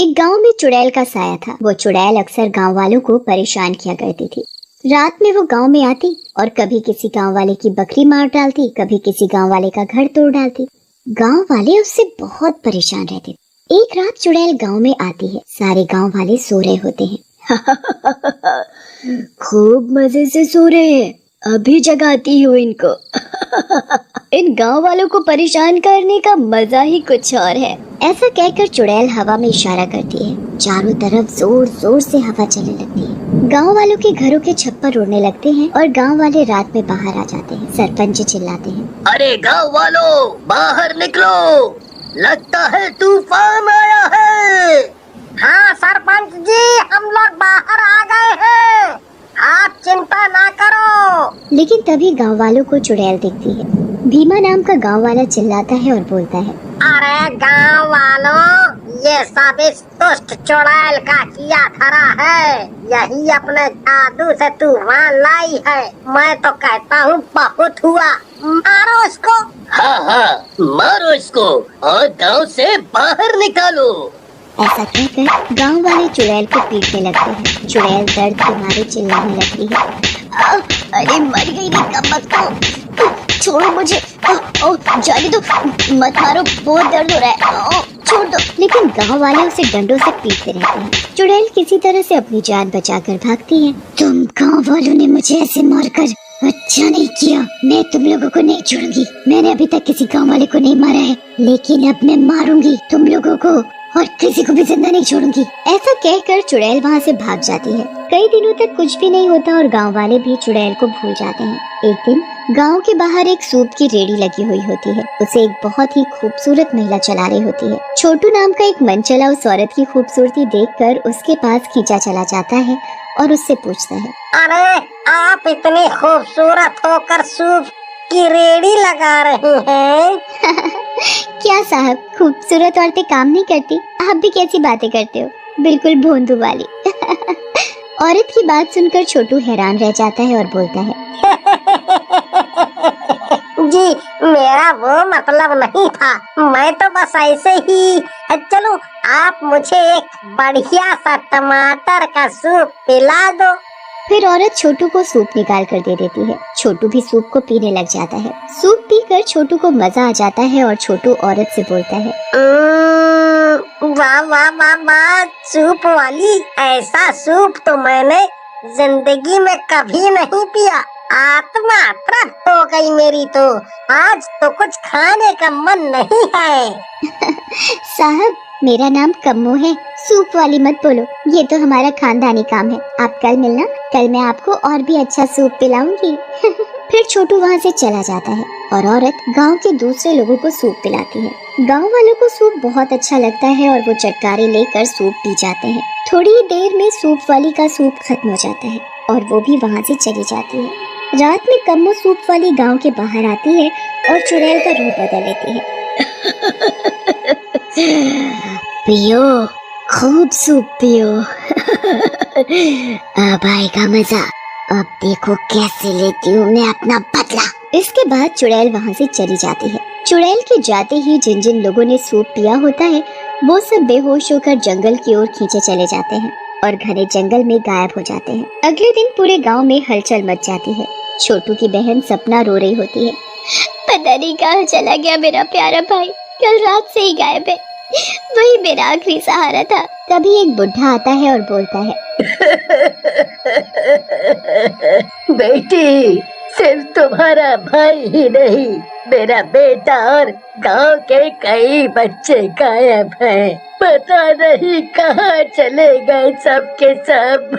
एक गांव में चुड़ैल का साया था। वो चुड़ैल अक्सर गांव वालों को परेशान किया करती थी। रात में वो गांव में आती और कभी किसी गांव वाले की बकरी मार डालती, कभी किसी गांव वाले का घर तोड़ डालती। गांव वाले उससे बहुत परेशान रहते। एक रात चुड़ैल गांव में आती है। सारे गांव वाले सो रहे होते हैं। खूब मजे से सो रहे हैं, अभी जगाती हूँ इनको। इन गांव वालों को परेशान करने का मजा ही कुछ और है। ऐसा कहकर चुड़ैल हवा में इशारा करती है। चारों तरफ जोर जोर से हवा चलने लगती है। गांव वालों के घरों के छप्पर उड़ने लगते हैं और गांव वाले रात में बाहर आ जाते हैं। सरपंच चिल्लाते हैं, अरे गांव वालों, बाहर निकलो, लगता है तूफान आया है। हाँ सरपंच जी, हम लोग बाहर आ गए हैं, आप चिंता ना करो। लेकिन तभी गांव वालों को चुड़ैल दिखती है। भीमा नाम का गांव वाला चिल्लाता है और बोलता है, अरे गांव वालों, ये सब इस दुष्ट चुड़ैल का किया धरा है। यही अपने जादू से तूफान लाई है। मैं तो कहता हूँ बहुत हुआ, मारो इसको। हाँ, मारो इसको और गांव से बाहर निकालो। ऐसा कहकर गांव वाले चुड़ैल को पीटने लगते हैं। चुड़ैल दर्द के मारे चिल्लाने लगती है, अरे मर गई रे कमबख्तो, छोड़ो मुझे, जाने दो, मत मारो, बहुत दर्द हो रहा है, छोड़ दो। लेकिन गांव वाले उसे डंडों से पीटते रहते हैं। चुड़ैल किसी तरह से अपनी जान बचाकर भागती है। तुम गांव वालों ने मुझे ऐसे मारकर अच्छा नहीं किया। मैं तुम लोगों को नहीं छोड़ूंगी। मैंने अभी तक किसी गांव वाले को नहीं मारा है, लेकिन अब मैं मारूंगी तुम लोगों को और किसी को भी जिंदा नहीं छोड़ूंगी। ऐसा कहकर चुड़ैल वहाँ से भाग जाती है। कई दिनों तक कुछ भी नहीं होता और गांव वाले भी चुड़ैल को भूल जाते हैं। एक दिन गांव के बाहर एक सूप की रेडी लगी हुई होती है। उसे एक बहुत ही खूबसूरत महिला चला रही होती है। छोटू नाम का एक मनचला उस औरत की खूबसूरती देखकर उसके पास खींचा चला जाता है और उससे पूछता है, अरे आप इतनी खूबसूरत होकर सूप की रेडी लगा रही हैं? क्या साहब, खूबसूरत औरतें काम नहीं करती? आप भी कैसी बातें करते हो, बिल्कुल भोंदू वाली। औरत की बात सुनकर छोटू हैरान रह जाता है और बोलता है, जी मेरा वो मतलब नहीं था, मैं तो बस ऐसे ही। चलो आप मुझे एक बढ़िया सा टमाटर का सूप पिला दो। फिर औरत छोटू को सूप निकाल कर दे देती है। छोटू भी सूप को पीने लग जाता है। सूप पीकर छोटू को मजा आ जाता है और छोटू औरत से बोलता है, वाह वाह वाह वाह, सूप वाली, ऐसा सूप तो मैंने जिंदगी में कभी नहीं पिया। आत्मा तृप्त हो गई मेरी तो। आज तो कुछ खाने का मन नहीं है। साहब, मेरा नाम कम्मो है, सूप वाली मत बोलो, ये तो हमारा खानदानी काम है। आप कल मिलना, कल मैं आपको और भी अच्छा सूप पिलाऊंगी। फिर छोटू वहाँ से चला जाता है और औरत गांव के दूसरे लोगों को सूप पिलाती है। गांव वालों को सूप बहुत अच्छा लगता है और वो चटकारे लेकर सूप पी जाते हैं। थोड़ी ही देर में सूप वाली का सूप खत्म हो जाता है और वो भी वहाँ से चली जाती है। रात में कम्मो सूप वाली गांव के बाहर आती है और चुड़ैल का रूप बदल लेती है। पियो, खूब सूप पियो। अब आएगा मजा। अब देखो कैसे लेती हूँ मैं अपना बदला। इसके बाद चुड़ैल वहाँ से चली जाती है। चुड़ैल के जाते ही जिन जिन लोगों ने सूप पिया होता है वो सब बेहोश होकर जंगल की ओर खींचे चले जाते हैं और घने जंगल में गायब हो जाते हैं। अगले दिन पूरे गांव में हलचल मच जाती है। छोटू की बहन सपना रो रही होती है, पता नहीं कहाँ चला गया मेरा प्यारा भाई, कल रात से ही गायब है, वही मेरा आखिरी सहारा था। तभी एक बुढ़ा आता है और बोलता है, बेटी, सिर्फ तुम्हारा भाई ही नहीं, मेरा बेटा और गांव के कई बच्चे गायब हैं। पता नहीं कहाँ चले गए सब के सब।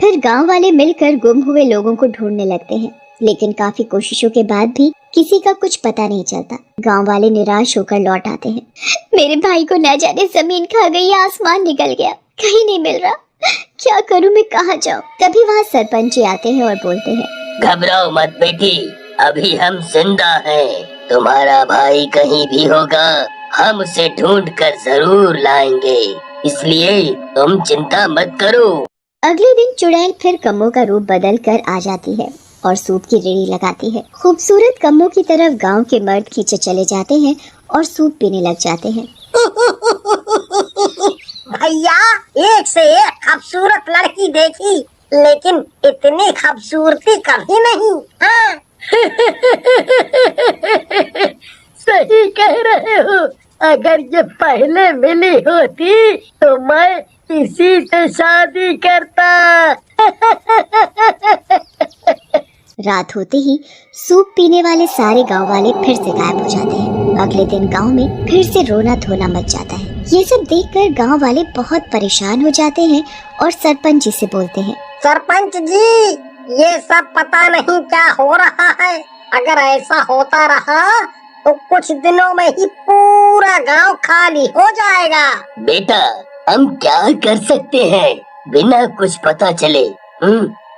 फिर गांव वाले मिलकर गुम हुए लोगों को ढूंढने लगते हैं, लेकिन काफी कोशिशों के बाद भी किसी का कुछ पता नहीं चलता। गांव वाले निराश होकर लौट आते हैं। मेरे भाई को न जाने जमीन खा गई या आसमान निकल गया, कहीं नहीं मिल रहा, क्या करूं मैं, कहाँ जाऊं? तभी वहाँ सरपंच जी आते हैं और बोलते हैं, घबराओ मत बेटी, अभी हम जिंदा हैं। तुम्हारा भाई कहीं भी होगा, हम उसे ढूंढ कर जरूर लाएंगे, इसलिए तुम चिंता मत करो। अगले दिन चुड़ैल फिर कम्मो का रूप बदल कर आ जाती है और सूप की रेड़ी लगाती है। खूबसूरत कम्मो की तरफ गांव के मर्द खींचे चले जाते हैं और सूप पीने लग जाते हैं। भैया, एक से एक खूबसूरत लड़की देखी, लेकिन इतनी खूबसूरती कभी नहीं। हाँ। सही कह रहे हो। अगर ये पहले मिली होती तो मैं इसी से शादी करता। रात होते ही सूप पीने वाले सारे गांव वाले फिर से गायब हो जाते हैं। अगले दिन गांव में फिर से रोना धोना मच जाता है। ये सब देखकर गांव वाले बहुत परेशान हो जाते हैं और सरपंच जी से बोलते हैं, सरपंच जी, ये सब पता नहीं क्या हो रहा है। अगर ऐसा होता रहा तो कुछ दिनों में ही पूरा गांव खाली हो जाएगा। बेटा, हम क्या कर सकते हैं बिना कुछ पता चले?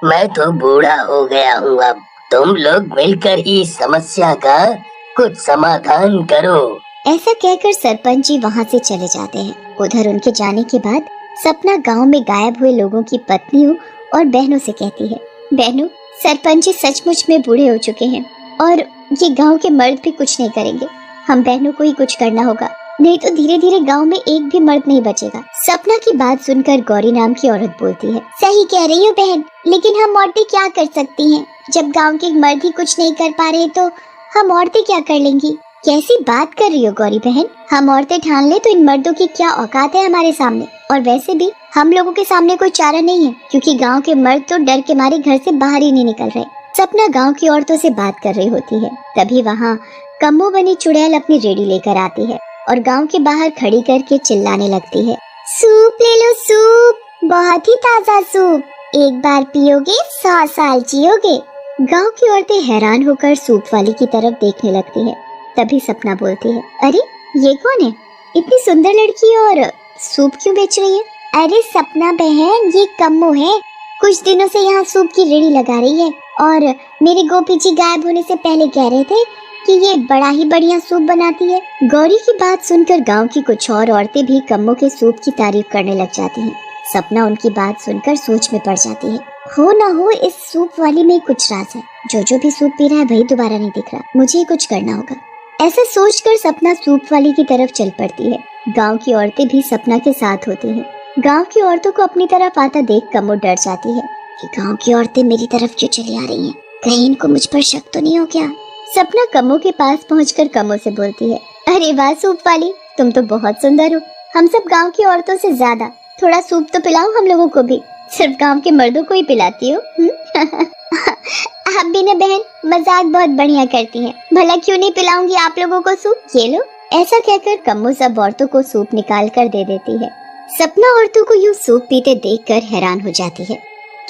मैं तो बूढ़ा हो गया हूँ। अब तुम लोग मिलकर ही समस्या का कुछ समाधान करो। ऐसा कहकर सरपंच जी वहाँ से चले जाते हैं। उधर उनके जाने के बाद सपना गांव में गायब हुए लोगों की पत्नियों और बहनों से कहती है, बहनों, सरपंच जी सचमुच में बूढ़े हो चुके हैं और ये गांव के मर्द भी कुछ नहीं करेंगे। हम बहनों को ही कुछ करना होगा, नहीं तो धीरे धीरे गांव में एक भी मर्द नहीं बचेगा। सपना की बात सुनकर गौरी नाम की औरत बोलती है, सही कह रही हो बहन, लेकिन हम औरतें क्या कर सकती हैं? जब गांव के मर्द ही कुछ नहीं कर पा रहे तो हम औरतें क्या कर लेंगी? कैसी बात कर रही हो गौरी बहन? हम औरतें ठान ले तो इन मर्दों की क्या औकात है हमारे सामने? और वैसे भी हम लोगों के सामने कोई चारा नहीं है, क्योंकि गांव के मर्द तो डर के मारे घर से बाहर ही नहीं निकल रहे। सपना गांव की औरतों से बात कर रही होती है। तभी वहाँ कम्मो बनी चुड़ैल अपनी रेडी लेकर आती है और गांव के बाहर खड़ी करके चिल्लाने लगती है, सूप ले लो सूप, बहुत ही ताजा सूप, एक बार पियोगे 100 साल जियोगे। गांव की औरतें हैरान होकर सूप वाली की तरफ देखने लगती है। तभी सपना बोलती है, अरे ये कौन है? इतनी सुंदर लड़की और सूप क्यों बेच रही है? अरे सपना बहन, ये कम्मो है, कुछ दिनों से यहाँ सूप की रेडी लगा रही है और मेरे गोपी जी गायब होने से पहले कह रहे थे कि ये बड़ा ही बढ़िया सूप बनाती है। गौरी की बात सुनकर गांव की कुछ और औरतें भी कम्मो के सूप की तारीफ करने लग जाती हैं। सपना उनकी बात सुनकर सोच में पड़ जाती है, हो ना हो इस सूप वाली में कुछ राज है। जो भी सूप पी रहा है वही दोबारा नहीं दिख रहा, मुझे ही कुछ करना होगा। ऐसा सोचकर सपना सूप वाली की तरफ चल पड़ती है। गांव की औरतें भी सपना के साथ होती हैं। गांव की औरतों को अपनी तरफ आता देख कम्मो डर जाती है कि गांव की औरतें मेरी तरफ क्यों चली आ रही हैं? कहीं इनको मुझ पर शक तो नहीं हो क्या? सपना कम्मो के पास पहुंचकर कम्मो से बोलती है, अरे वाह सूप वाली, तुम तो बहुत सुंदर हो। हम सब गांव की औरतों से ज्यादा, थोड़ा सूप तो पिलाओ हम लोगों को भी। सिर्फ गांव के मर्दों को ही पिलाती हो? आप भी ना बहन, मजाक बहुत बढ़िया करती हैं। भला क्यों नहीं पिलाऊंगी आप लोगों को सूप? ये लो। ऐसा कहकर कम्मो सब औरतों को सूप निकाल कर दे देती है। सपना औरतों को यूँ सूप पीते देखकर हैरान हो जाती है।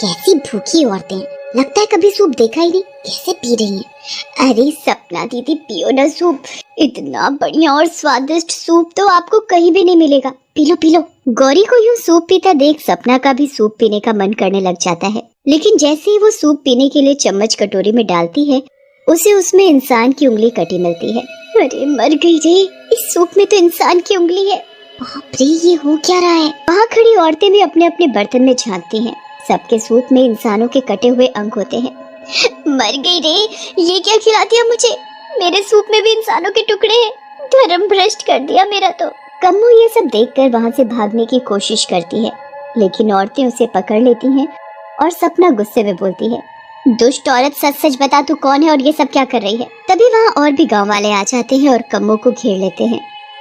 कैसी भूखी औरतें, लगता है कभी सूप देखा ही नहीं, कैसे पी रही हैं। अरे सपना दीदी, पियो ना सूप, इतना बढ़िया और स्वादिष्ट सूप तो आपको कहीं भी नहीं मिलेगा, P low P low. Gauri को यूँ सूप पीता देख सपना का भी सूप पीने का मन करने लग जाता है, लेकिन जैसे ही वो सूप पीने के लिए चम्मच कटोरी में डालती है, उसे उसमें इंसान की उंगली कटी मिलती है। अरे मर गई रे, इस सूप में तो इंसान की उंगली है। बाप रे, ये हो क्या रहा है? वहाँ खड़ी औरतें भी अपने अपने बर्तन में झांकती हैं। सबके सूप में इंसानों के कटे हुए अंग होते हैं। मर गई रे, ये क्या खिला दिया मुझे? मेरे सूप में भी इंसानों के टुकड़े हैं, धर्म भ्रष्ट कर दिया मेरा तो। कम्मो ये सब देखकर वहाँ से भागने की कोशिश करती है, लेकिन औरतें उसे पकड़ लेती हैं और सपना गुस्से में बोलती है, दुष्ट औरत, सच सच बता तू कौन है और ये सब क्या कर रही है? तभी वहाँ और भी गाँव वाले आ जाते हैं और कम्मो को घेर लेते हैं।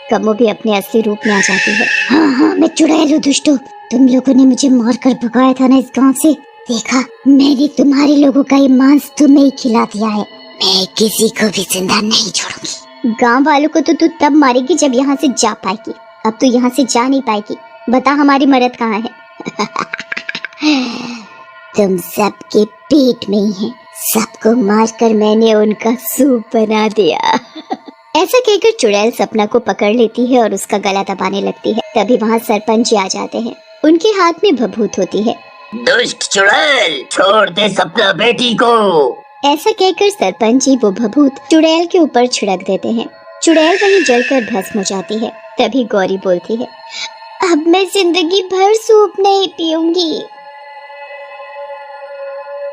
कम्मो भी अपने असली रूप में आ जाती है। हाँ, मैं चुड़ैल हूँ दुष्टो, तुम लोगों ने मुझे मारकर भगाया था ना इस गांव से, देखा मैंने तुम्हारे लोगों का ये मांस तुम्हें ही खिला दिया है। मैं किसी को भी जिंदा नहीं छोड़ूंगी। गांव वालों को तो तू तब मारेगी जब यहाँ से जा पाएगी, अब तो यहाँ से जा नहीं पाएगी। बता हमारी मर्द कहाँ है? तुम सबके पेट में ही है, सबको मारकर मैंने उनका सूप बना दिया। ऐसा कहकर चुड़ैल सपना को पकड़ लेती है और उसका गला दबाने लगती है। तभी वहाँ सरपंच जी आ जाते हैं, उनके हाथ में भभूत होती है। दुष्ट चुड़ैल, छोड़ दे सपना बेटी को। ऐसा कहकर सरपंच जी वो भभूत चुड़ैल के ऊपर छिड़क देते हैं। चुड़ैल वहीं जलकर भस्म हो जाती है। तभी गौरी बोलती है, अब मैं जिंदगी भर सूप नहीं पीऊंगी।